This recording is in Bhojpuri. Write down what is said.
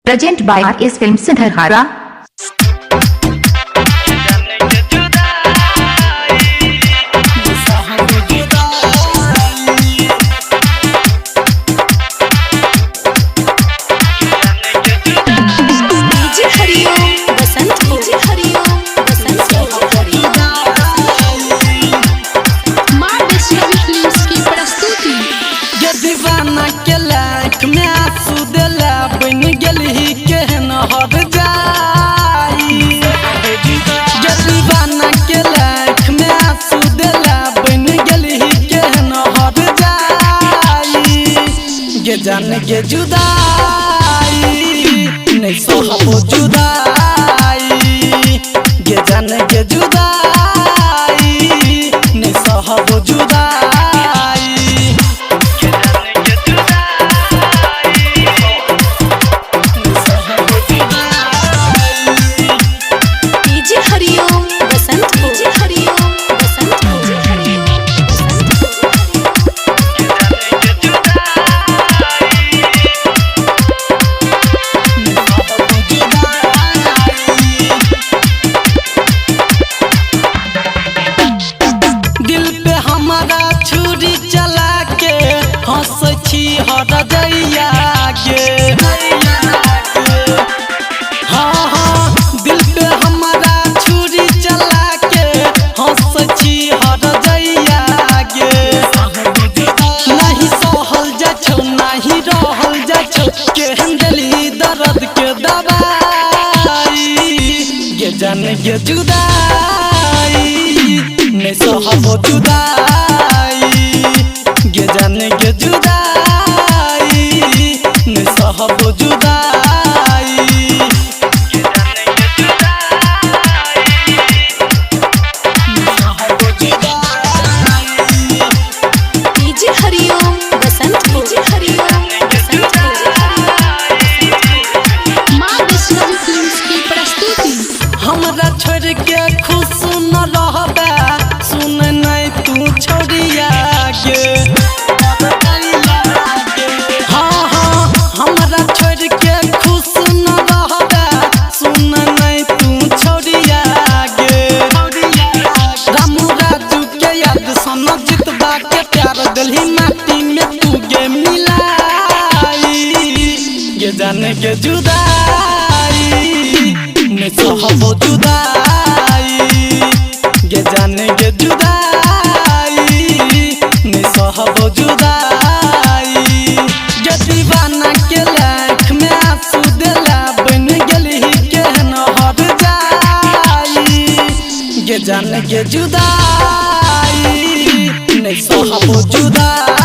प्रेजेंट बाय RS फिल्म सिंधरहारा। जान के जुदाई नहीं सहबो जुदाई, ये जान के जुदाई नहीं सहबो जुदाई, ये जान के जुदाई नहीं सहबो जुदाई। डीजे हरिओम बसंत, डीजे हरिओम बसंत, डीजे हरिओम हरदैया के हाँ हाँ दिल पे हमारा छुरी चला के हंस छी हरदैया के नहीं सहल जा छौ नहीं रहल जा छौ के हंडली दर्द के दवाई, ये जान के जुदाई नहीं सहबो जुदाई, ये जान के जुदाई सहबो जुदाई, ये जान के जुदाई सहबो जुदाई। डीजे हरिओम बसंत, डीजे हरिओम बसंत, मां वैष्णवी फिल्म्स की प्रस्तुति। हमरा छोड़ के खुश न रहबे सुन नहीं तू छोड़िया के, हमरा छोड़ के खुश न रहबे सुन नहीं तू छोड़िया गे, रामू राजू के याद सन जितबा के प्यार दिल्ही माटी में तू गे मिलाई, ये जान के जुदाई नहीं सहबो जुदाई, ये जान के जुदाई नहीं सहबो जुदाई, ये दीवाना के लाख में आंसू दिला बन गली केहन हर जाई, ये जान के जुदाई नहीं सहबो जुदाई।